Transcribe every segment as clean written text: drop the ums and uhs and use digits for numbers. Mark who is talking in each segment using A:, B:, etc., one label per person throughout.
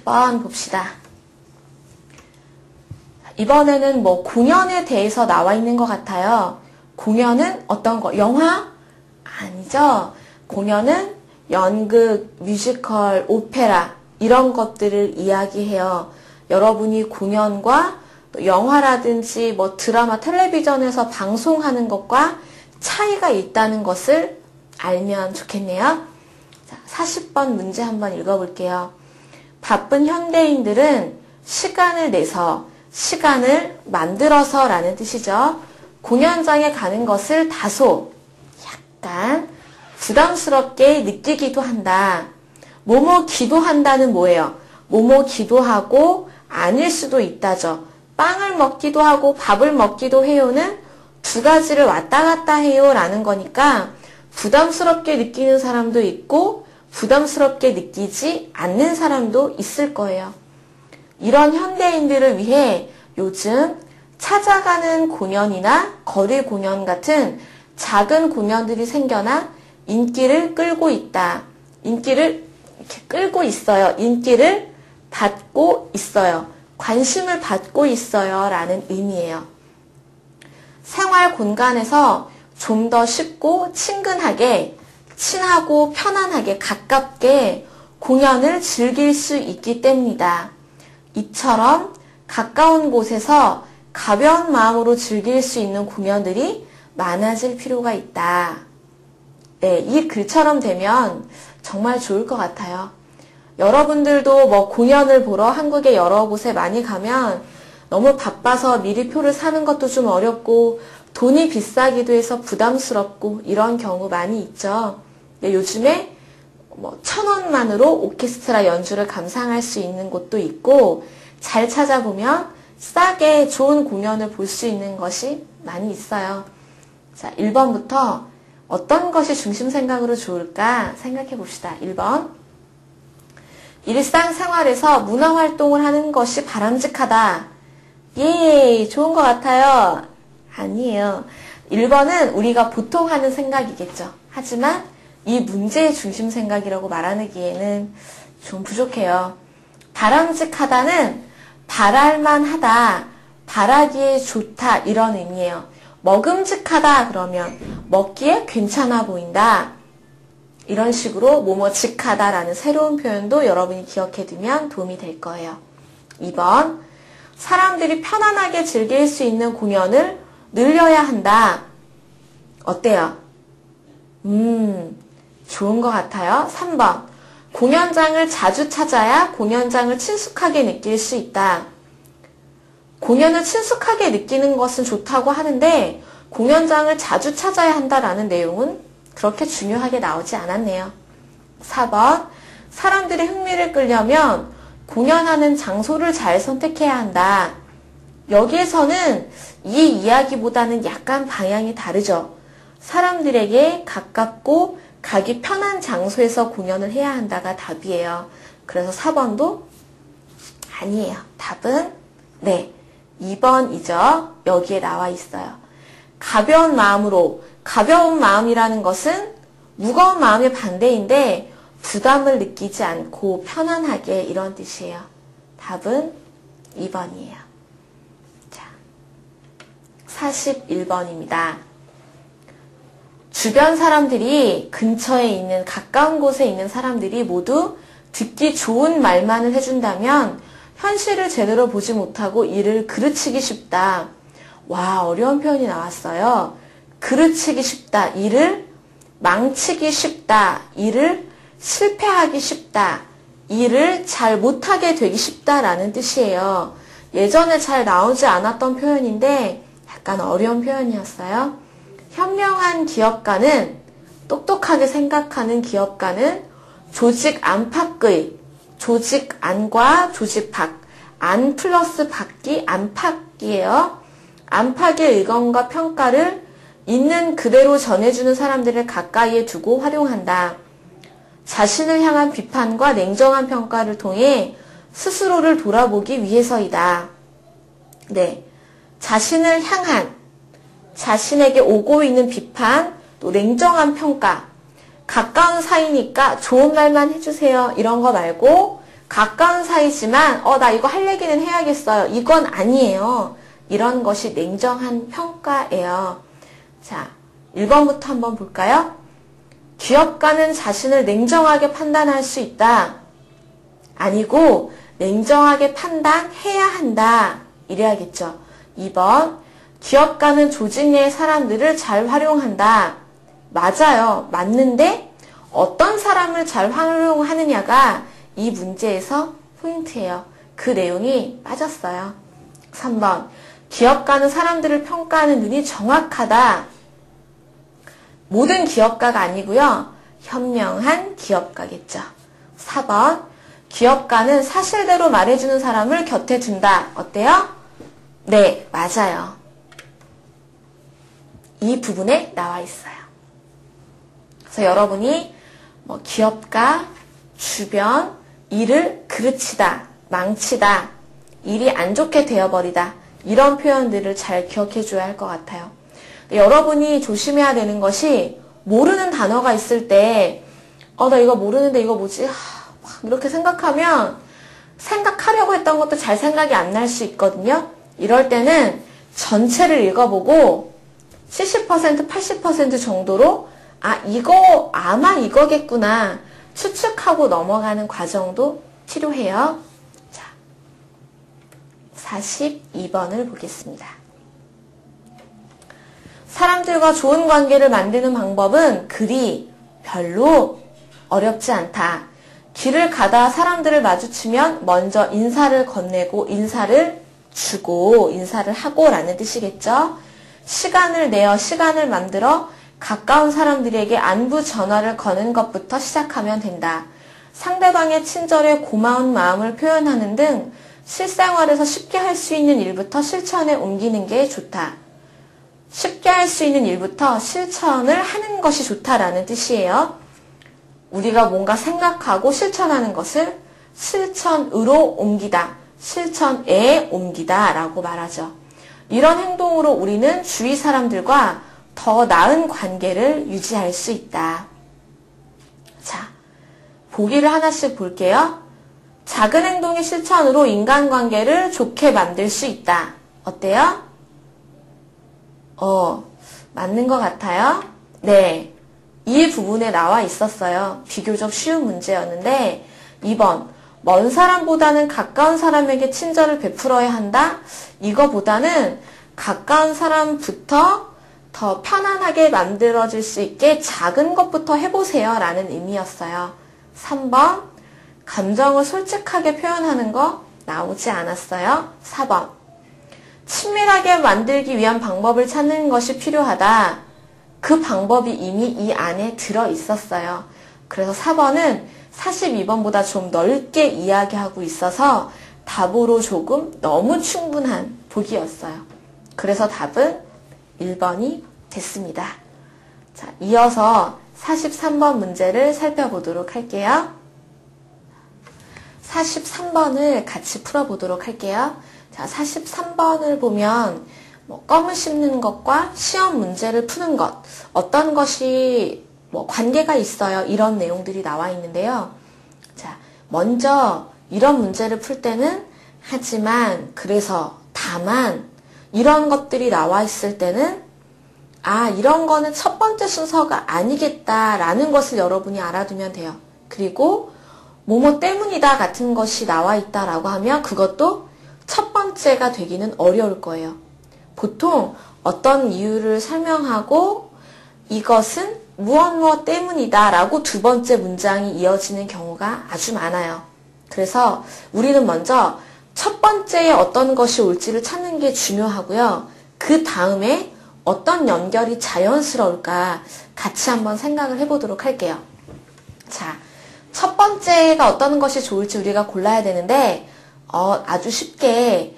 A: 번 봅시다. 이번에는 뭐 공연에 대해서 나와 있는 것 같아요. 공연은 어떤 거? 영화? 아니죠. 공연은 연극, 뮤지컬, 오페라 이런 것들을 이야기해요. 여러분이 공연과 또 영화라든지 뭐 드라마, 텔레비전에서 방송하는 것과 차이가 있다는 것을 알면 좋겠네요. 자, 40번 문제 한번 읽어볼게요. 바쁜 현대인들은 시간을 내서, 시간을 만들어서 라는 뜻이죠. 공연장에 가는 것을 다소 약간 부담스럽게 느끼기도 한다. 뭐뭐 기도한다는 뭐예요? 뭐뭐 기도하고 아닐 수도 있다죠. 빵을 먹기도 하고 밥을 먹기도 해요는 두 가지를 왔다 갔다 해요 라는 거니까 부담스럽게 느끼는 사람도 있고 부담스럽게 느끼지 않는 사람도 있을 거예요. 이런 현대인들을 위해 요즘 찾아가는 공연이나 거리 공연 같은 작은 공연들이 생겨나 인기를 끌고 있다. 인기를 이렇게 끌고 있어요. 인기를 받고 있어요. 관심을 받고 있어요. 라는 의미예요. 생활 공간에서 좀 더 쉽고 친근하게, 친하고 편안하게, 가깝게 공연을 즐길 수 있기 때문이다. 이처럼 가까운 곳에서 가벼운 마음으로 즐길 수 있는 공연들이 많아질 필요가 있다. 네, 이 글처럼 되면 정말 좋을 것 같아요. 여러분들도 뭐 공연을 보러 한국의 여러 곳에 많이 가면 너무 바빠서 미리 표를 사는 것도 좀 어렵고 돈이 비싸기도 해서 부담스럽고 이런 경우 많이 있죠. 근데 요즘에 뭐 1,000원만으로 오케스트라 연주를 감상할 수 있는 곳도 있고 잘 찾아보면 싸게 좋은 공연을 볼 수 있는 것이 많이 있어요. 자, 1번부터 어떤 것이 중심 생각으로 좋을까 생각해 봅시다. 1번. 일상생활에서 문화활동을 하는 것이 바람직하다. 예, 좋은 것 같아요. 아니에요. 1번은 우리가 보통 하는 생각이겠죠. 하지만 이 문제의 중심 생각이라고 말하기에는 좀 부족해요. 바람직하다는 바랄만하다, 바라기에 좋다 이런 의미예요. 먹음직하다 그러면 먹기에 괜찮아 보인다. 이런 식으로 뭐뭐직하다라는 새로운 표현도 여러분이 기억해두면 도움이 될 거예요. 2번, 사람들이 편안하게 즐길 수 있는 공연을 늘려야 한다. 어때요? 좋은 것 같아요. 3번, 공연장을 자주 찾아야 공연장을 친숙하게 느낄 수 있다. 공연을 친숙하게 느끼는 것은 좋다고 하는데 공연장을 자주 찾아야 한다라는 내용은 그렇게 중요하게 나오지 않았네요. 4번, 사람들의 흥미를 끌려면 공연하는 장소를 잘 선택해야 한다. 여기에서는 이 이야기보다는 약간 방향이 다르죠. 사람들에게 가깝고 가기 편한 장소에서 공연을 해야 한다가 답이에요. 그래서 4번도 아니에요. 답은 네, 2번이죠. 여기에 나와 있어요. 가벼운 마음으로, 가벼운 마음이라는 것은 무거운 마음의 반대인데 부담을 느끼지 않고 편안하게 이런 뜻이에요. 답은 2번이에요. 자, 41번입니다. 주변 사람들이 근처에 있는 가까운 곳에 있는 사람들이 모두 듣기 좋은 말만을 해준다면 현실을 제대로 보지 못하고 이를 그르치기 쉽다. 와, 어려운 표현이 나왔어요. 그르치기 쉽다. 이를 망치기 쉽다. 이를 실패하기 쉽다. 일을 잘 못하게 되기 쉽다라는 뜻이에요. 예전에 잘 나오지 않았던 표현인데 약간 어려운 표현이었어요. 현명한 기업가는, 똑똑하게 생각하는 기업가는 조직 안팎의, 조직 안과 조직 밖, 안 플러스 밖이 안팎이에요. 안팎의 의견과 평가를 있는 그대로 전해주는 사람들을 가까이에 두고 활용한다. 자신을 향한 비판과 냉정한 평가를 통해 스스로를 돌아보기 위해서이다. 네, 자신을 향한, 자신에게 오고 있는 비판, 또 냉정한 평가, 가까운 사이니까 좋은 말만 해주세요. 이런 거 말고 가까운 사이지만 나 이거 할 얘기는 해야겠어요. 이건 아니에요. 이런 것이 냉정한 평가예요. 자, 1번부터 한번 볼까요? 기업가는 자신을 냉정하게 판단할 수 있다. 아니고 냉정하게 판단해야 한다. 이래야겠죠. 2번, 기업가는 조직 내의 사람들을 잘 활용한다. 맞아요. 맞는데 어떤 사람을 잘 활용하느냐가 이 문제에서 포인트예요. 그 내용이 빠졌어요. 3번, 기업가는 사람들을 평가하는 눈이 정확하다. 모든 기업가가 아니고요. 현명한 기업가겠죠. 4번, 기업가는 사실대로 말해주는 사람을 곁에 둔다. 어때요? 네, 맞아요. 이 부분에 나와 있어요. 그래서 여러분이 기업가, 주변, 일을 그르치다, 망치다, 일이 안 좋게 되어버리다, 이런 표현들을 잘 기억해 줘야 할 것 같아요. 여러분이 조심해야 되는 것이 모르는 단어가 있을 때 나 이거 모르는데 이거 뭐지? 이렇게 생각하면 생각하려고 했던 것도 잘 생각이 안 날 수 있거든요. 이럴 때는 전체를 읽어보고 70%, 80% 정도로 이거 아마 이거겠구나 추측하고 넘어가는 과정도 필요해요. 자, 42번을 보겠습니다. 사람들과 좋은 관계를 만드는 방법은 그리 별로 어렵지 않다. 길을 가다 사람들을 마주치면 먼저 인사를 건네고 인사를 주고 인사를 하고 라는 뜻이겠죠. 시간을 내어 시간을 만들어 가까운 사람들에게 안부 전화를 거는 것부터 시작하면 된다. 상대방의 친절에 고마운 마음을 표현하는 등 실생활에서 쉽게 할 수 있는 일부터 실천에 옮기는 게 좋다. 쉽게 할 수 있는 일부터 실천을 하는 것이 좋다라는 뜻이에요. 우리가 뭔가 생각하고 실천하는 것을 실천으로 옮기다, 실천에 옮기다 라고 말하죠. 이런 행동으로 우리는 주위 사람들과 더 나은 관계를 유지할 수 있다. 자, 보기를 하나씩 볼게요. 작은 행동의 실천으로 인간관계를 좋게 만들 수 있다. 어때요? 맞는 것 같아요? 네. 이 부분에 나와 있었어요. 비교적 쉬운 문제였는데 2번, 먼 사람보다는 가까운 사람에게 친절을 베풀어야 한다? 이거보다는 가까운 사람부터 더 편안하게 만들어질 수 있게 작은 것부터 해보세요 라는 의미였어요. 3번, 감정을 솔직하게 표현하는 거 나오지 않았어요. 4번, 친밀하게 만들기 위한 방법을 찾는 것이 필요하다. 그 방법이 이미 이 안에 들어 있었어요. 그래서 4번은 42번보다 좀 넓게 이야기하고 있어서 답으로 조금 너무 충분한 보기였어요. 그래서 답은 1번이 됐습니다. 자, 이어서 43번 문제를 살펴보도록 할게요. 43번을 같이 풀어보도록 할게요. 자, 43번을 보면 껌을 씹는 것과 시험 문제를 푸는 것, 어떤 것이 관계가 있어요. 이런 내용들이 나와 있는데요. 자, 먼저 이런 문제를 풀 때는 하지만, 그래서, 다만 이런 것들이 나와 있을 때는 이런 거는 첫 번째 순서가 아니겠다라는 것을 여러분이 알아두면 돼요. 그리고 뭐뭐 때문이다 같은 것이 나와 있다라고 하면 그것도 첫 번째가 되기는 어려울 거예요. 보통 어떤 이유를 설명하고 이것은 무엇 때문이다 라고 두 번째 문장이 이어지는 경우가 아주 많아요. 그래서 우리는 먼저 첫 번째에 어떤 것이 올지를 찾는 게 중요하고요. 그 다음에 어떤 연결이 자연스러울까 같이 한번 생각을 해보도록 할게요. 자, 첫 번째가 어떤 것이 좋을지 우리가 골라야 되는데 아주 쉽게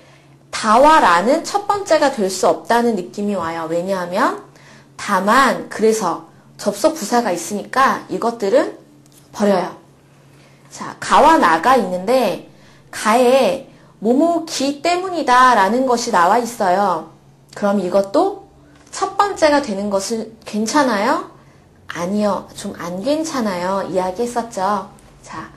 A: 다와 라는 첫 번째가 될 수 없다는 느낌이 와요. 왜냐하면 다만, 그래서 접속 부사가 있으니까 이것들은 버려요. 자, 가와 나가 있는데 가에 뭐뭐기 때문이다 라는 것이 나와 있어요. 그럼 이것도 첫 번째가 되는 것은 괜찮아요? 아니요. 좀 안 괜찮아요. 이야기했었죠. 자,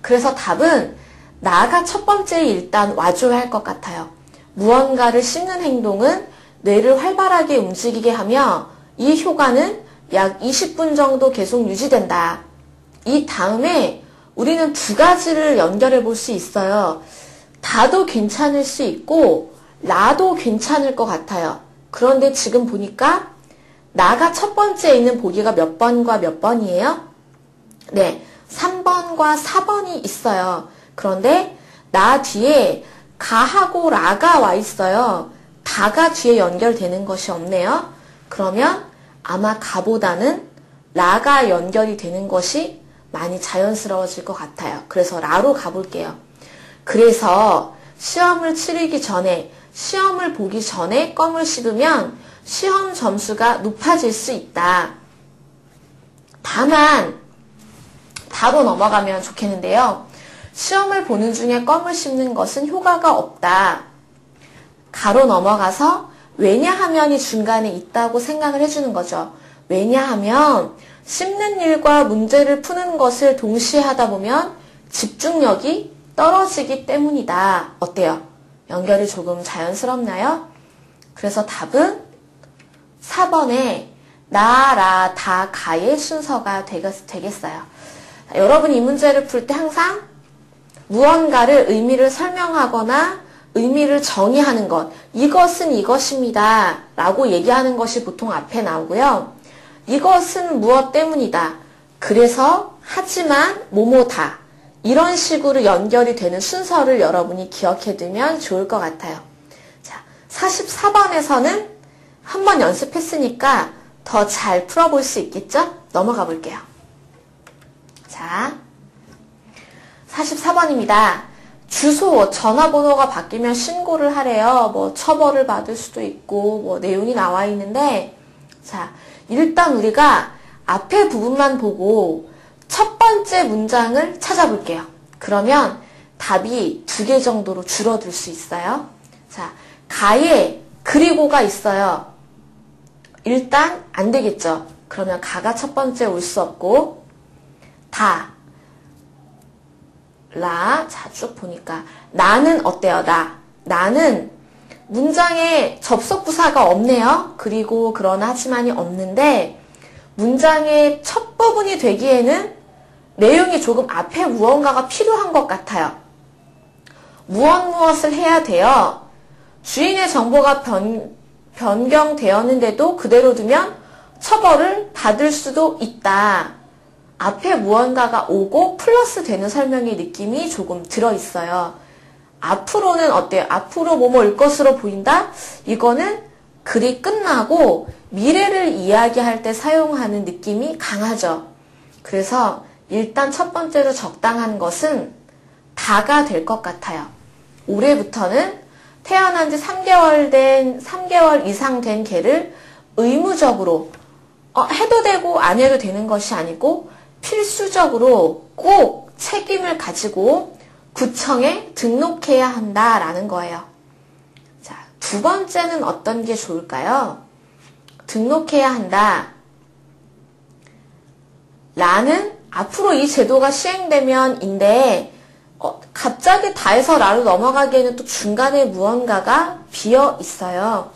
A: 그래서 답은 나가 첫 번째 일단 와줘야 할 것 같아요. 무언가를 씹는 행동은 뇌를 활발하게 움직이게 하며 이 효과는 약 20분 정도 계속 유지된다. 이 다음에 우리는 두 가지를 연결해 볼 수 있어요. 다도 괜찮을 수 있고 라도 괜찮을 것 같아요. 그런데 지금 보니까 나가 첫 번째에 있는 보기가 몇 번과 몇 번이에요? 네, 3번과 4번이 있어요. 그런데 나 뒤에 가하고 라가 와 있어요. 다가 뒤에 연결되는 것이 없네요. 그러면 아마 가보다는 라가 연결이 되는 것이 많이 자연스러워질 것 같아요. 그래서 라로 가볼게요. 그래서 시험을 치르기 전에, 시험을 보기 전에 껌을 씹으면 시험 점수가 높아질 수 있다. 다만 바로 넘어가면 좋겠는데요. 시험을 보는 중에 껌을 씹는 것은 효과가 없다. 가로 넘어가서 왜냐하면이 중간에 있다고 생각을 해주는 거죠. 왜냐하면 씹는 일과 문제를 푸는 것을 동시에 하다 보면 집중력이 떨어지기 때문이다. 어때요? 연결이 조금 자연스럽나요? 그래서 답은 4번에 나, 라, 다, 가의 순서가 되겠어요. 여러분 이 문제를 풀 때 항상 무언가를 의미를 설명하거나 의미를 정의하는 것, 이것은 이것입니다 라고 얘기하는 것이 보통 앞에 나오고요. 이것은 무엇 때문이다. 그래서 하지만 뭐뭐다. 이런 식으로 연결이 되는 순서를 여러분이 기억해 두면 좋을 것 같아요. 자, 44번에서는 한번 연습했으니까 더 잘 풀어볼 수 있겠죠? 넘어가 볼게요. 자, 44번입니다. 주소, 전화번호가 바뀌면 신고를 하래요. 뭐 처벌을 받을 수도 있고 뭐 내용이 나와 있는데, 자, 일단 우리가 앞에 부분만 보고 첫 번째 문장을 찾아볼게요. 그러면 답이 2개 정도로 줄어들 수 있어요. 자, 가에 그리고가 있어요. 일단 안 되겠죠. 그러면 가가 첫 번째 올 수 없고, 다, 라, 자, 쭉 보니까 나는 어때요? 나는 문장에 접속 부사가 없네요. 그리고 그러나 하지만이 없는데 문장의 첫 부분이 되기에는 내용이 조금 앞에 무언가가 필요한 것 같아요. 무엇을 해야 돼요? 주인의 정보가 변경되었는데도 그대로 두면 처벌을 받을 수도 있다. 앞에 무언가가 오고 플러스 되는 설명의 느낌이 조금 들어있어요. 앞으로는 어때요? 앞으로 뭐뭐일 것으로 보인다? 이거는 글이 끝나고 미래를 이야기할 때 사용하는 느낌이 강하죠. 그래서 일단 첫 번째로 적당한 것은 다가 될 것 같아요. 올해부터는 태어난 지 3개월 이상 된 개를 의무적으로 해도 되고 안 해도 되는 것이 아니고 필수적으로 꼭 책임을 가지고 구청에 등록해야 한다라는 거예요. 자, 두 번째는 어떤 게 좋을까요? 등록해야 한다. 라는 앞으로 이 제도가 시행되면인데 갑자기 다에서 라로 넘어가기에는 또 중간에 무언가가 비어 있어요.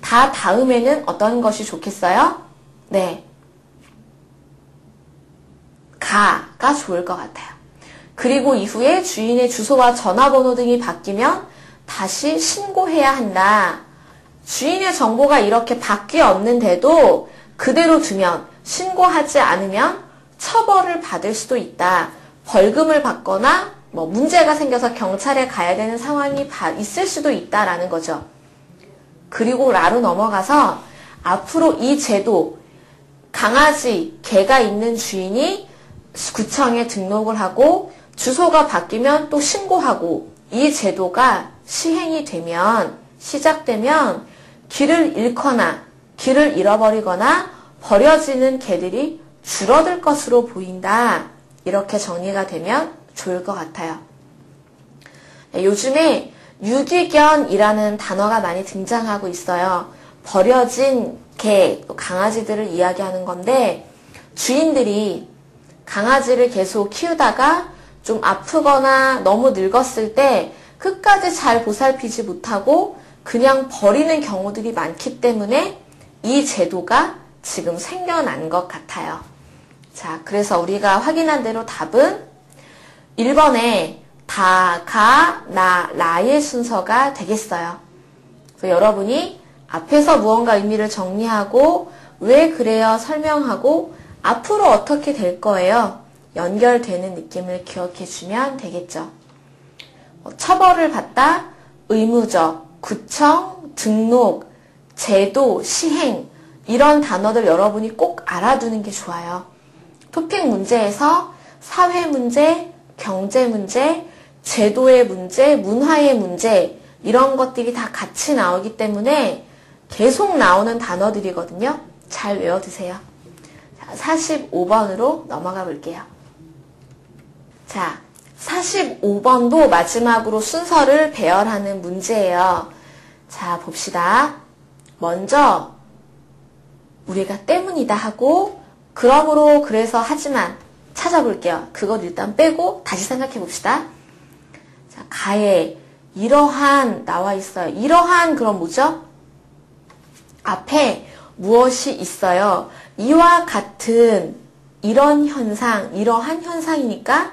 A: 다 다음에는 어떤 것이 좋겠어요? 네. 가가 좋을 것 같아요. 그리고 이후에 주인의 주소와 전화번호 등이 바뀌면 다시 신고해야 한다. 주인의 정보가 이렇게 바뀌었는데도 그대로 두면, 신고하지 않으면 처벌을 받을 수도 있다. 벌금을 받거나 뭐 문제가 생겨서 경찰에 가야 되는 상황이 있을 수도 있다라는 거죠. 그리고 라로 넘어가서 앞으로 이 제도, 강아지, 개가 있는 주인이 구청에 등록을 하고 주소가 바뀌면 또 신고하고, 이 제도가 시행이 되면, 시작되면 길을 잃거나 길을 잃어버리거나 버려지는 개들이 줄어들 것으로 보인다. 이렇게 정리가 되면 좋을 것 같아요. 요즘에 유기견이라는 단어가 많이 등장하고 있어요. 버려진 개, 강아지들을 이야기하는 건데, 주인들이 강아지를 계속 키우다가 좀 아프거나 너무 늙었을 때 끝까지 잘 보살피지 못하고 그냥 버리는 경우들이 많기 때문에 이 제도가 지금 생겨난 것 같아요. 자, 그래서 우리가 확인한 대로 답은 1번에 다, 가, 나, 라의 순서가 되겠어요. 그래서 여러분이 앞에서 무언가 의미를 정리하고 왜 그래요 설명하고 앞으로 어떻게 될 거예요 연결되는 느낌을 기억해 주면 되겠죠. 처벌을 받다, 의무적, 구청, 등록, 제도, 시행 이런 단어들 여러분이 꼭 알아두는 게 좋아요. 토픽 문제에서 사회 문제, 경제 문제, 제도의 문제, 문화의 문제 이런 것들이 다 같이 나오기 때문에 계속 나오는 단어들이거든요. 잘 외워두세요. 자, 45번으로 넘어가 볼게요. 자, 45번도 마지막으로 순서를 배열하는 문제예요. 자, 봅시다. 먼저 우리가 때문이다 하고 그러므로 그래서 하지만 찾아볼게요. 그것 일단 빼고 다시 생각해 봅시다. 자, 가에 이러한 나와 있어요. 이러한 그럼 뭐죠? 앞에 무엇이 있어요? 이와 같은 이런 현상, 이러한 현상이니까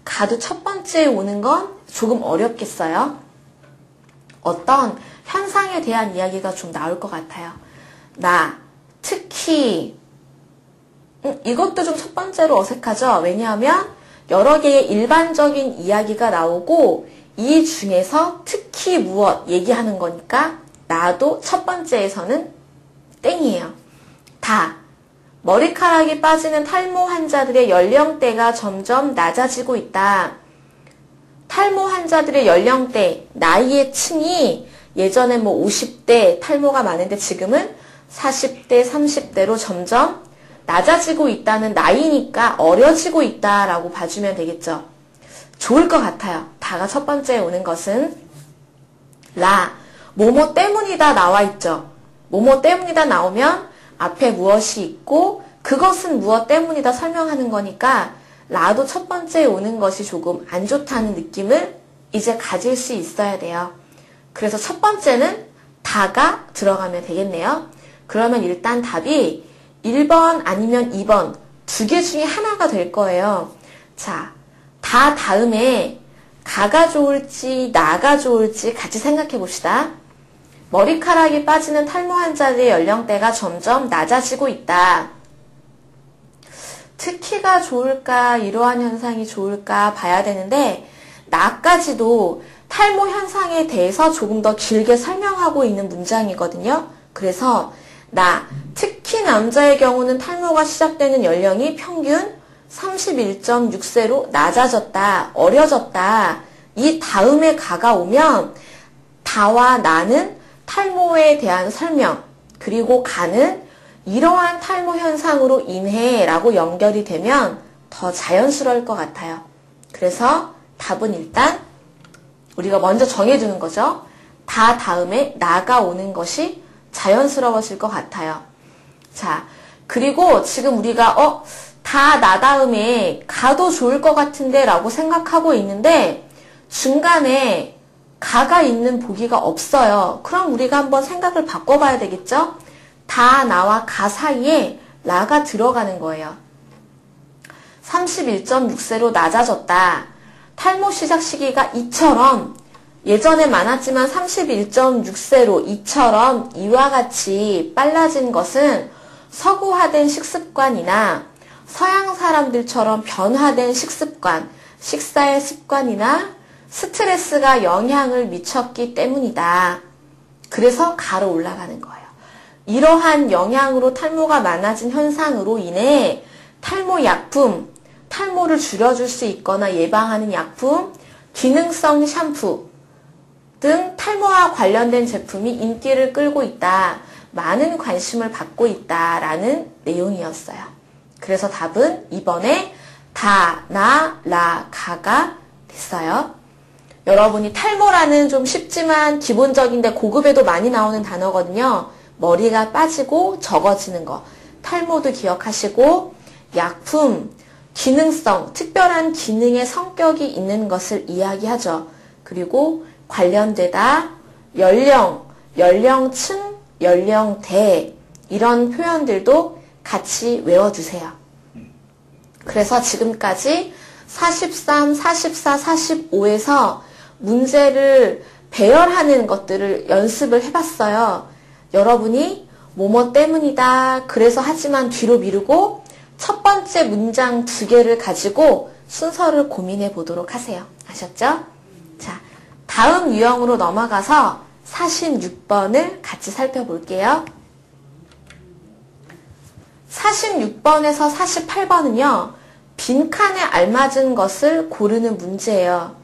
A: 가도 첫 번째에 오는 건 조금 어렵겠어요? 어떤 현상에 대한 이야기가 좀 나올 것 같아요. 나, 특히 이것도 좀 첫 번째로 어색하죠? 왜냐하면 여러 개의 일반적인 이야기가 나오고 이 중에서 특히 무엇 얘기하는 거니까 나도 첫 번째에서는 땡이에요. 다. 머리카락이 빠지는 탈모 환자들의 연령대가 점점 낮아지고 있다. 탈모 환자들의 연령대, 나이의 층이 예전에 뭐 50대 탈모가 많은데 지금은 40대, 30대로 점점 낮아지고 있다는 나이니까 어려지고 있다라고 봐주면 되겠죠. 좋을 것 같아요. 다가 첫 번째에 오는 것은 라, 뭐뭐 때문이다 나와 있죠. 뭐뭐 때문이다 나오면 앞에 무엇이 있고 그것은 무엇 때문이다 설명하는 거니까 라도 첫 번째에 오는 것이 조금 안 좋다는 느낌을 이제 가질 수 있어야 돼요. 그래서 첫 번째는 다가 들어가면 되겠네요. 그러면 일단 답이 1번 아니면 2번 두 개 중에 하나가 될 거예요. 자, 다 다음에 가가 좋을지 나가 좋을지 같이 생각해 봅시다. 머리카락이 빠지는 탈모 환자들의 연령대가 점점 낮아지고 있다. 특히가 좋을까 이러한 현상이 좋을까 봐야 되는데 나까지도 탈모 현상에 대해서 조금 더 길게 설명하고 있는 문장이거든요. 그래서 나, 특히 남자의 경우는 탈모가 시작되는 연령이 평균 31.6세로 낮아졌다, 어려졌다. 이 다음에 가가 오면 다와 나는 탈모에 대한 설명, 그리고 가는 이러한 탈모 현상으로 인해 라고 연결이 되면 더 자연스러울 것 같아요. 그래서 답은 일단 우리가 먼저 정해두는 거죠. 다 다음에 나가 오는 것이 자연스러워질 것 같아요. 자, 그리고 지금 우리가 다 나 다음에 가도 좋을 것 같은데 라고 생각하고 있는데 중간에 가가 있는 보기가 없어요. 그럼 우리가 한번 생각을 바꿔봐야 되겠죠? 다 나와 가 사이에 라가 들어가는 거예요. 31.6세로 낮아졌다. 탈모 시작 시기가 이처럼 예전에 많았지만 31.6세로 이처럼 이와 같이 빨라진 것은 서구화된 식습관이나 서양 사람들처럼 변화된 식습관, 식사의 습관이나 스트레스가 영향을 미쳤기 때문이다. 그래서 가로 올라가는 거예요. 이러한 영향으로 탈모가 많아진 현상으로 인해 탈모 약품, 탈모를 줄여줄 수 있거나 예방하는 약품, 기능성 샴푸 등 탈모와 관련된 제품이 인기를 끌고 있다. 많은 관심을 받고 있다라는 내용이었어요. 그래서 답은 이번에 다, 나, 라, 가가 됐어요. 여러분이 탈모라는 좀 쉽지만 기본적인데 고급에도 많이 나오는 단어거든요. 머리가 빠지고 적어지는 거. 탈모도 기억하시고 약품, 기능성, 특별한 기능의 성격이 있는 것을 이야기하죠. 그리고 관련되다, 연령, 연령층, 연령대 이런 표현들도 같이 외워주세요. 그래서 지금까지 43, 44, 45에서 문제를 배열하는 것들을 연습을 해봤어요. 여러분이 뭐뭐 때문이다, 그래서 하지만 뒤로 미루고 첫 번째 문장 2개를 가지고 순서를 고민해 보도록 하세요. 아셨죠? 자, 다음 유형으로 넘어가서 46번을 같이 살펴볼게요. 46번에서 48번은요. 빈칸에 알맞은 것을 고르는 문제예요.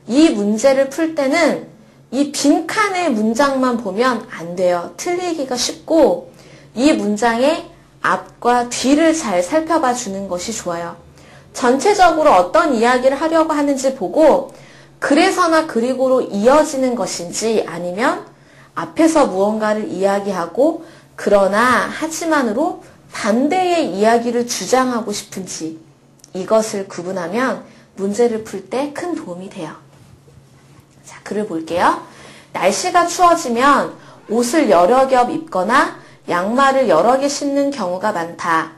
A: 이 문제를 풀 때는 이 빈칸의 문장만 보면 안 돼요. 틀리기가 쉽고 이 문장의 앞과 뒤를 잘 살펴봐 주는 것이 좋아요. 전체적으로 어떤 이야기를 하려고 하는지 보고 그래서나 그리고로 이어지는 것인지 아니면 앞에서 무언가를 이야기하고 그러나 하지만으로 반대의 이야기를 주장하고 싶은지 이것을 구분하면 문제를 풀 때 큰 도움이 돼요. 자, 글을 볼게요. 날씨가 추워지면 옷을 여러 겹 입거나 양말을 여러 개 신는 경우가 많다.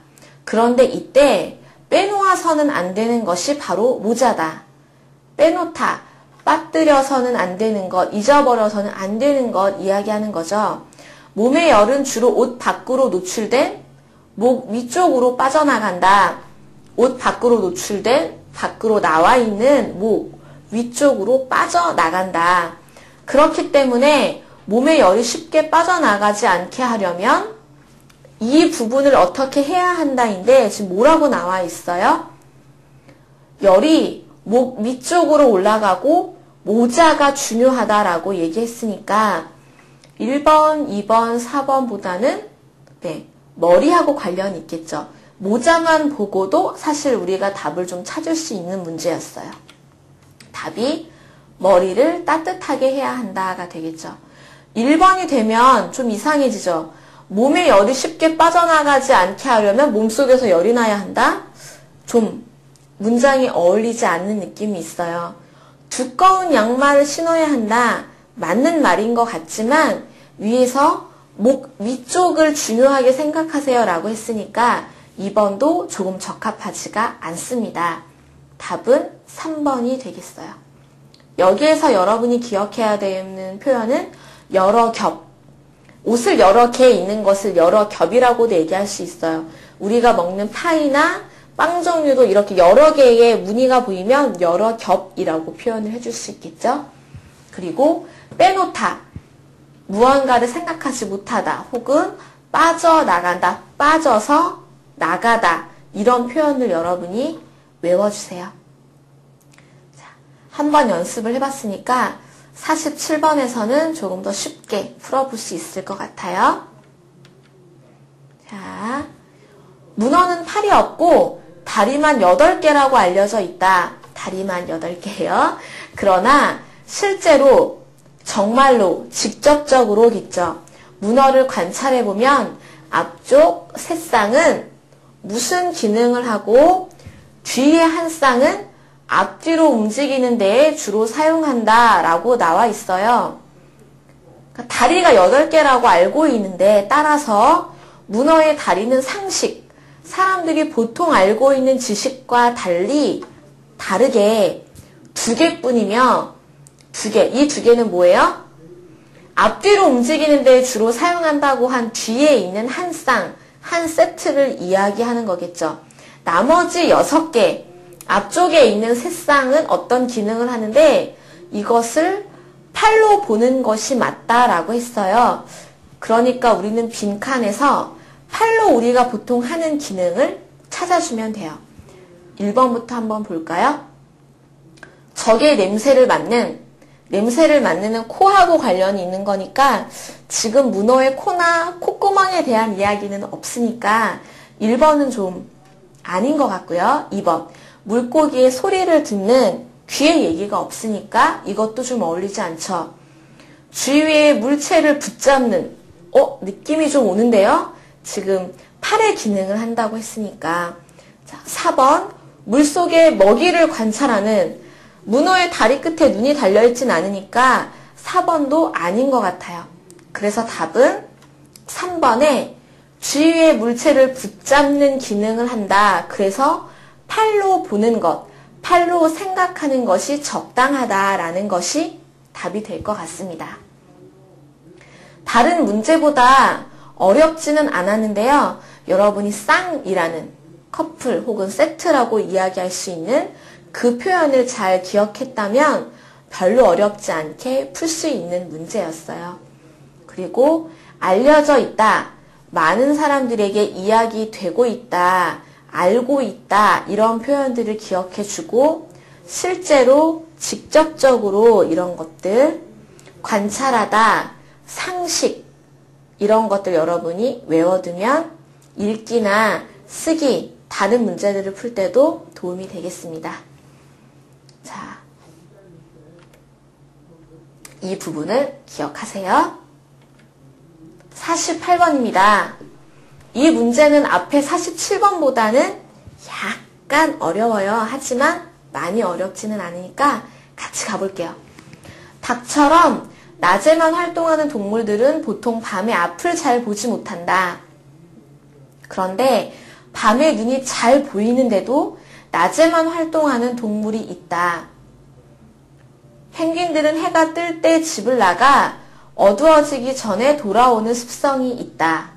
A: 그런데 이때 빼놓아서는 안 되는 것이 바로 모자다. 빼놓다, 빠뜨려서는 안 되는 것, 잊어버려서는 안 되는 것 이야기하는 거죠. 몸의 열은 주로 옷 밖으로 노출된 목 위쪽으로 빠져나간다. 옷 밖으로 노출된 밖으로 나와 있는 목 위쪽으로 빠져나간다. 그렇기 때문에 몸의 열이 쉽게 빠져나가지 않게 하려면 이 부분을 어떻게 해야 한다인데 지금 뭐라고 나와 있어요? 열이 목 위쪽으로 올라가고 모자가 중요하다라고 얘기했으니까 1번, 2번, 4번보다는 머리하고 관련이 있겠죠. 모자만 보고도 사실 우리가 답을 좀 찾을 수 있는 문제였어요. 답이 머리를 따뜻하게 해야 한다가 되겠죠. 1번이 되면 좀 이상해지죠. 몸에 열이 쉽게 빠져나가지 않게 하려면 몸속에서 열이 나야 한다? 좀 문장이 어울리지 않는 느낌이 있어요. 두꺼운 양말을 신어야 한다. 맞는 말인 것 같지만 위에서 목 위쪽을 중요하게 생각하세요 라고 했으니까 2번도 조금 적합하지가 않습니다. 답은 3번이 되겠어요. 여기에서 여러분이 기억해야 되는 표현은 여러 겹. 옷을 여러 개 입는 것을 여러 겹이라고도 얘기할 수 있어요. 우리가 먹는 파이나 빵 종류도 이렇게 여러 개의 무늬가 보이면 여러 겹이라고 표현을 해줄 수 있겠죠. 그리고 빼놓다, 무언가를 생각하지 못하다 혹은 빠져나간다, 빠져서 나가다 이런 표현을 여러분이 외워주세요. 자, 한번 연습을 해봤으니까 47번에서는 조금 더 쉽게 풀어볼 수 있을 것 같아요. 자, 문어는 팔이 없고 다리만 8개라고 알려져 있다. 다리만 8개예요. 그러나 실제로 정말로 직접적으로겠죠. 문어를 관찰해보면 앞쪽 세 쌍은 무슨 기능을 하고 뒤에 한 쌍은 앞뒤로 움직이는 데에 주로 사용한다 라고 나와 있어요. 그러니까 다리가 8개라고 알고 있는데 따라서 문어의 다리는 상식, 사람들이 보통 알고 있는 지식과 달리 다르게 2개뿐이며 이 2개는 뭐예요? 앞뒤로 움직이는 데 주로 사용한다고 한 뒤에 있는 한 쌍, 한 세트를 이야기하는 거겠죠. 나머지 6개, 앞쪽에 있는 세 쌍은 어떤 기능을 하는데 이것을 팔로 보는 것이 맞다라고 했어요. 그러니까 우리는 빈칸에서 팔로 우리가 보통 하는 기능을 찾아주면 돼요. 1번부터 한번 볼까요? 적의 냄새를 맡는 코하고 관련이 있는 거니까 지금 문어의 코나 콧구멍에 대한 이야기는 없으니까 1번은 좀 아닌 것 같고요. 2번, 물고기의 소리를 듣는 귀의 얘기가 없으니까 이것도 좀 어울리지 않죠. 주위의 물체를 붙잡는 느낌이 좀 오는데요. 지금 팔의 기능을 한다고 했으니까. 자, 4번, 물속에 먹이를 관찰하는 문어의 다리 끝에 눈이 달려있진 않으니까 4번도 아닌 것 같아요. 그래서 답은 3번에 주위의 물체를 붙잡는 기능을 한다. 그래서 팔로 보는 것, 팔로 생각하는 것이 적당하다라는 것이 답이 될 것 같습니다. 다른 문제보다 어렵지는 않았는데요. 여러분이 쌍이라는 커플 혹은 세트라고 이야기할 수 있는 그 표현을 잘 기억했다면 별로 어렵지 않게 풀 수 있는 문제였어요. 그리고 알려져 있다, 많은 사람들에게 이야기되고 있다, 알고 있다 이런 표현들을 기억해주고 실제로 직접적으로 이런 것들 관찰하다, 상식 이런 것들 여러분이 외워두면 읽기나 쓰기, 다른 문제들을 풀 때도 도움이 되겠습니다. 자, 이 부분을 기억하세요. 48번입니다. 이 문제는 앞에 47번보다는 약간 어려워요. 하지만 많이 어렵지는 않으니까 같이 가볼게요. 닭처럼 낮에만 활동하는 동물들은 보통 밤에 앞을 잘 보지 못한다. 그런데 밤에 눈이 잘 보이는데도 낮에만 활동하는 동물이 있다. 펭귄들은 해가 뜰 때 집을 나가 어두워지기 전에 돌아오는 습성이 있다.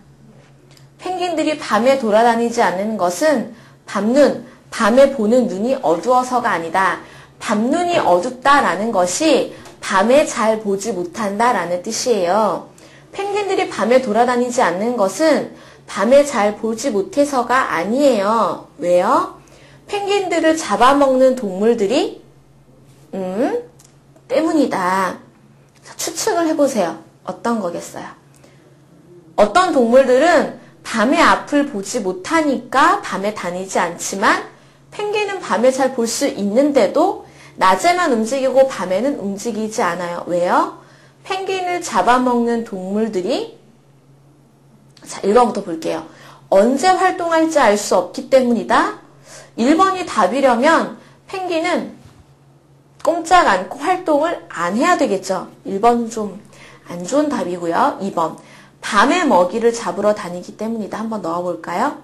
A: 펭귄들이 밤에 돌아다니지 않는 것은 밤눈, 밤에 보는 눈이 어두워서가 아니다. 밤눈이 어둡다라는 것이 밤에 잘 보지 못한다라는 뜻이에요. 펭귄들이 밤에 돌아다니지 않는 것은 밤에 잘 보지 못해서가 아니에요. 왜요? 펭귄들을 잡아먹는 동물들이 때문이다. 추측을 해보세요. 어떤 거겠어요? 어떤 동물들은 밤에 앞을 보지 못하니까 밤에 다니지 않지만 펭귄은 밤에 잘 볼 수 있는데도 낮에만 움직이고 밤에는 움직이지 않아요. 왜요? 펭귄을 잡아먹는 동물들이 자, 1번부터 볼게요. 언제 활동할지 알 수 없기 때문이다. 1번이 답이려면 펭귄은 꼼짝 않고 활동을 안 해야 되겠죠. 1번은 좀 안 좋은 답이고요. 2번. 밤에 먹이를 잡으러 다니기 때문이다. 한번 넣어볼까요?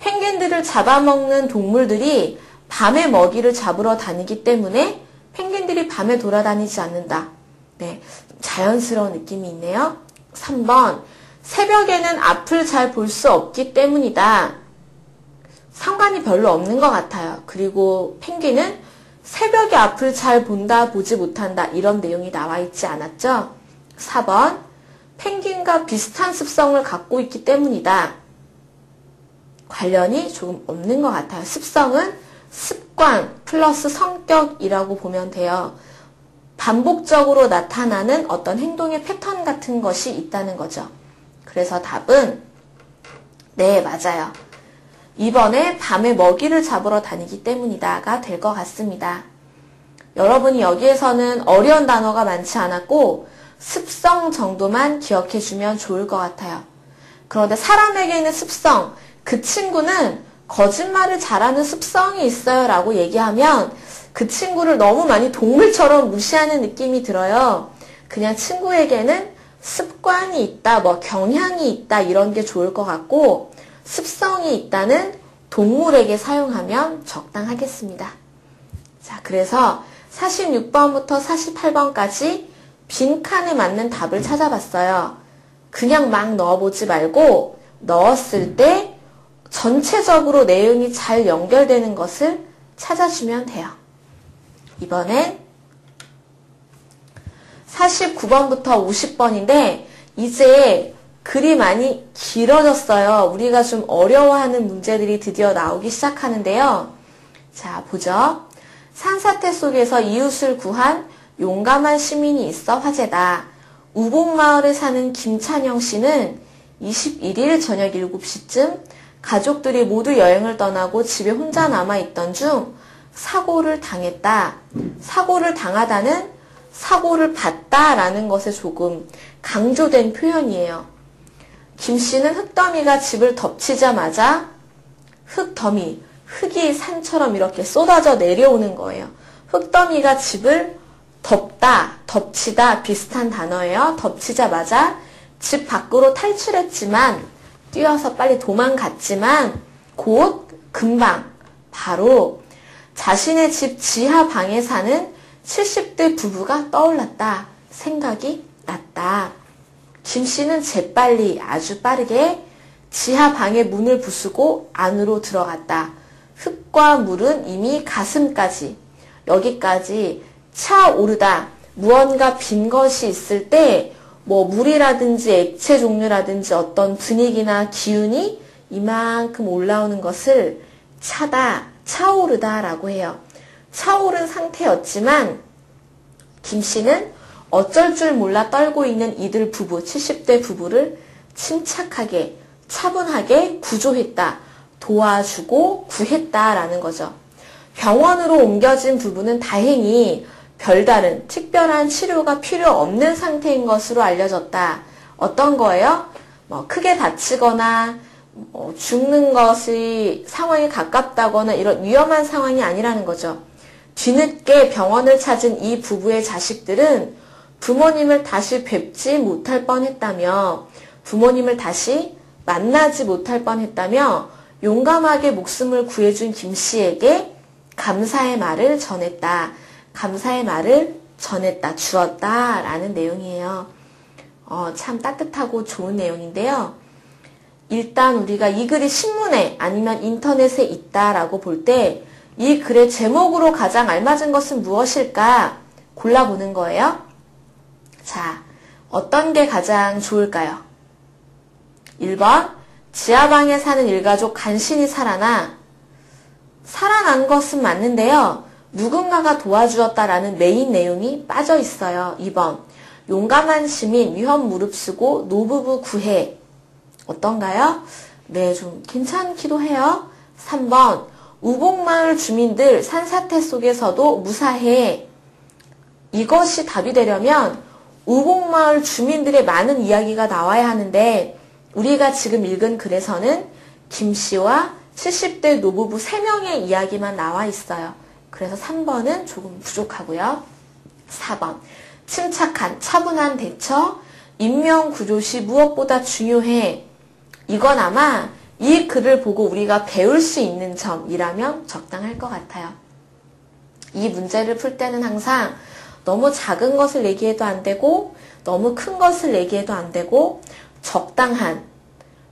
A: 펭귄들을 잡아먹는 동물들이 밤에 먹이를 잡으러 다니기 때문에 펭귄들이 밤에 돌아다니지 않는다. 네, 자연스러운 느낌이 있네요. 3번. 새벽에는 앞을 잘 볼 수 없기 때문이다. 상관이 별로 없는 것 같아요. 그리고 펭귄은 새벽에 앞을 잘 본다, 보지 못한다 이런 내용이 나와 있지 않았죠? 4번. 펭귄과 비슷한 습성을 갖고 있기 때문이다. 관련이 조금 없는 것 같아요. 습성은 습관 플러스 성격이라고 보면 돼요. 반복적으로 나타나는 어떤 행동의 패턴 같은 것이 있다는 거죠. 그래서 답은 네, 맞아요. 2번에 밤에 먹이를 잡으러 다니기 때문이다가 될 것 같습니다. 여러분이 여기에서는 어려운 단어가 많지 않았고 습성 정도만 기억해주면 좋을 것 같아요. 그런데 사람에게 있는 습성, 그 친구는 거짓말을 잘하는 습성이 있어요 라고 얘기하면 그 친구를 너무 많이 동물처럼 무시하는 느낌이 들어요. 그냥 친구에게는 습관이 있다, 뭐 경향이 있다 이런 게 좋을 것 같고 습성이 있다는 동물에게 사용하면 적당하겠습니다. 자, 그래서 46번부터 48번까지 빈칸에 맞는 답을 찾아봤어요. 그냥 막 넣어보지 말고 넣었을 때 전체적으로 내용이 잘 연결되는 것을 찾아주면 돼요. 이번엔 49번부터 50번인데 이제 글이 많이 길어졌어요. 우리가 좀 어려워하는 문제들이 드디어 나오기 시작하는데요. 자, 보죠. 산사태 속에서 이웃을 구한 용감한 시민이 있어 화제다. 우복마을에 사는 김찬영 씨는 21일 저녁 7시쯤 가족들이 모두 여행을 떠나고 집에 혼자 남아있던 중 사고를 당했다. 사고를 당하다는 사고를 봤다라는 것에 조금 강조된 표현이에요. 김 씨는 흙더미가 집을 덮치자마자 흙더미, 흙이 산처럼 이렇게 쏟아져 내려오는 거예요. 흙더미가 집을 덮다, 덮치다 비슷한 단어예요. 덮치자마자 집 밖으로 탈출했지만, 뛰어서 빨리 도망갔지만 곧 금방 바로 자신의 집 지하 방에 사는 70대 부부가 떠올랐다. 생각이 났다. 김 씨는 재빨리 아주 빠르게 지하 방의 문을 부수고 안으로 들어갔다. 흙과 물은 이미 가슴까지, 여기까지 차오르다. 무언가 빈 것이 있을 때 뭐 물이라든지 액체 종류라든지 어떤 분위기나 기운이 이만큼 올라오는 것을 차다, 차오르다 라고 해요. 차오른 상태였지만 김 씨는 어쩔 줄 몰라 떨고 있는 이들 부부, 70대 부부를 침착하게, 차분하게 구조했다. 도와주고 구했다라는 거죠. 병원으로 옮겨진 부부는 다행히 별다른 특별한 치료가 필요 없는 상태인 것으로 알려졌다. 어떤 거예요? 크게 다치거나 죽는 것이 상황이 가깝다거나 이런 위험한 상황이 아니라는 거죠. 뒤늦게 병원을 찾은 이 부부의 자식들은 부모님을 다시 뵙지 못할 뻔했다며, 부모님을 다시 만나지 못할 뻔했다며 용감하게 목숨을 구해준 김 씨에게 감사의 말을 전했다. 감사의 말을 전했다, 주었다 라는 내용이에요. 참 따뜻하고 좋은 내용인데요. 일단 우리가 이 글이 신문에 아니면 인터넷에 있다라고 볼 때 이 글의 제목으로 가장 알맞은 것은 무엇일까 골라보는 거예요. 자, 어떤 게 가장 좋을까요? 1번, 지하방에 사는 일가족 간신히 살아난 것은 맞는데요. 누군가가 도와주었다라는 메인 내용이 빠져 있어요. 2번, 용감한 시민 위험 무릅쓰고 노부부 구해. 어떤가요? 네, 좀 괜찮기도 해요. 3번, 우복마을 주민들 산사태 속에서도 무사해. 이것이 답이 되려면 우복마을 주민들의 많은 이야기가 나와야 하는데 우리가 지금 읽은 글에서는 김 씨와 70대 노부부 3명의 이야기만 나와 있어요. 그래서 3번은 조금 부족하고요. 4번, 침착한, 차분한 대처, 인명구조 시 무엇보다 중요해. 이건 아마 이 글을 보고 우리가 배울 수 있는 점이라면 적당할 것 같아요. 이 문제를 풀 때는 항상 너무 작은 것을 얘기해도 안 되고 너무 큰 것을 얘기해도 안 되고 적당한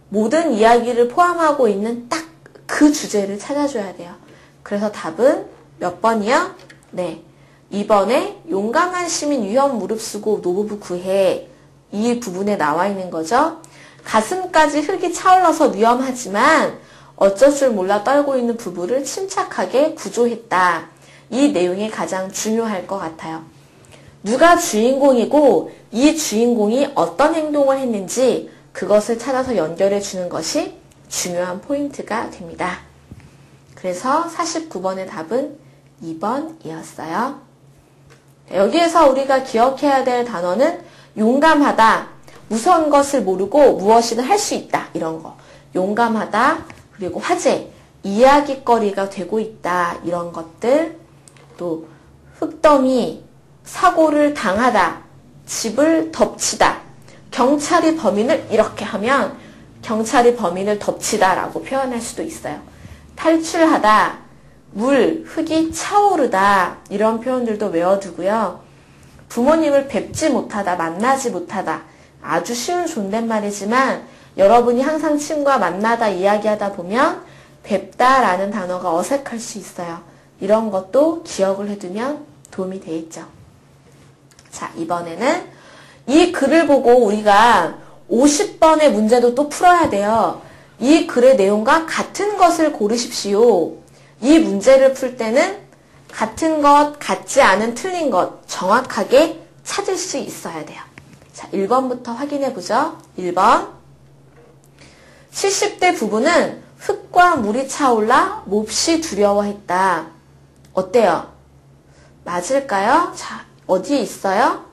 A: 모든 이야기를 포함하고 있는 딱 그 주제를 찾아줘야 돼요. 그래서 답은 몇 번이요? 네, 2번에 용감한 시민 위험 무릅쓰고 노부부 구해. 이 부분에 나와 있는 거죠. 가슴까지 흙이 차올라서 위험하지만 어쩔 줄 몰라 떨고 있는 부부를 침착하게 구조했다. 이 내용이 가장 중요할 것 같아요. 누가 주인공이고 이 주인공이 어떤 행동을 했는지 그것을 찾아서 연결해 주는 것이 중요한 포인트가 됩니다. 그래서 49번의 답은 2번이었어요. 여기에서 우리가 기억해야 될 단어는 용감하다, 무서운 것을 모르고 무엇이든 할 수 있다, 이런 거. 용감하다, 그리고 화제, 이야깃거리가 되고 있다, 이런 것들. 또 흙더미, 사고를 당하다, 집을 덮치다. 경찰이 범인을 이렇게 하면 경찰이 범인을 덮치다 라고 표현할 수도 있어요. 탈출하다, 물, 흙이 차오르다, 이런 표현들도 외워두고요. 부모님을 뵙지 못하다, 만나지 못하다, 아주 쉬운 존댓말이지만 여러분이 항상 친구와 만나다 이야기하다 보면 뵙다라는 단어가 어색할 수 있어요. 이런 것도 기억을 해두면 도움이 되겠죠. 자, 이번에는 이 글을 보고 우리가 50번의 문제도 또 풀어야 돼요. 이 글의 내용과 같은 것을 고르십시오. 이 문제를 풀 때는 같은 것, 같지 않은 틀린 것 정확하게 찾을 수 있어야 돼요. 자, 1번부터 확인해 보죠. 1번, 70대 부부는 흙과 물이 차올라 몹시 두려워했다. 어때요? 맞을까요? 자, 어디에 있어요?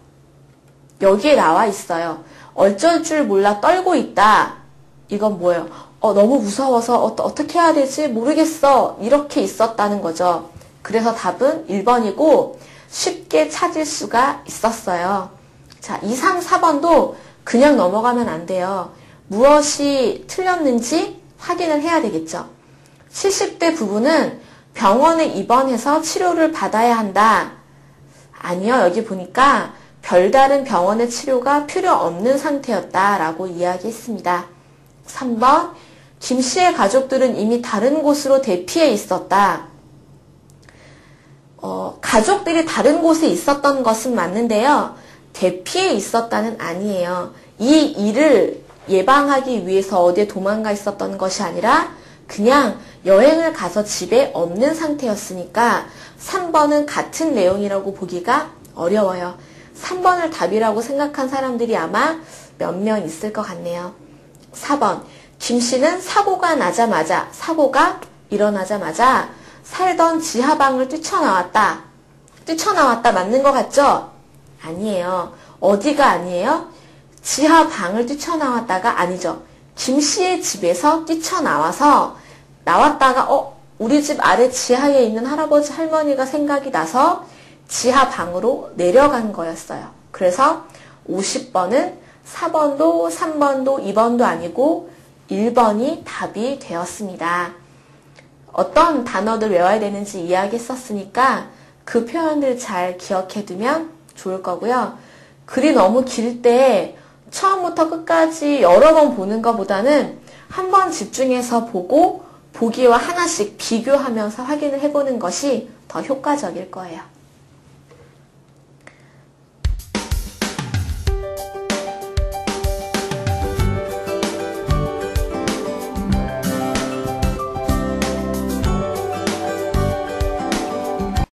A: 여기에 나와 있어요. 어쩔 줄 몰라 떨고 있다. 이건 뭐예요? 너무 무서워서 어떻게 해야 되지? 모르겠어. 이렇게 있었다는 거죠. 그래서 답은 1번이고 쉽게 찾을 수가 있었어요. 자, 2, 3, 4번도 그냥 넘어가면 안 돼요. 무엇이 틀렸는지 확인을 해야 되겠죠. 70대 부부는 병원에 입원해서 치료를 받아야 한다. 아니요, 여기 보니까 별다른 병원의 치료가 필요 없는 상태였다라고 이야기했습니다. 3번, 김 씨의 가족들은 이미 다른 곳으로 대피해 있었다. 가족들이 다른 곳에 있었던 것은 맞는데요. 대피해 있었다는 아니에요. 이 일을 예방하기 위해서 어디에 도망가 있었던 것이 아니라 그냥 여행을 가서 집에 없는 상태였으니까 3번은 같은 내용이라고 보기가 어려워요. 3번을 답이라고 생각한 사람들이 아마 몇 명 있을 것 같네요. 4번, 김 씨는 사고가 일어나자마자 살던 지하방을 뛰쳐나왔다. 뛰쳐나왔다 맞는 것 같죠? 아니에요. 어디가 아니에요? 지하방을 뛰쳐나왔다가 아니죠. 김 씨의 집에서 뛰쳐나와서 나왔다가 우리 집 아래 지하에 있는 할아버지 할머니가 생각이 나서 지하방으로 내려간 거였어요. 그래서 50번은 4번도 3번도 2번도 아니고 1번이 답이 되었습니다. 어떤 단어들 외워야 되는지 이야기했었으니까 그 표현들 잘 기억해두면 좋을 거고요. 글이 너무 길 때 처음부터 끝까지 여러 번 보는 것보다는 한 번 집중해서 보고 보기와 하나씩 비교하면서 확인을 해보는 것이 더 효과적일 거예요.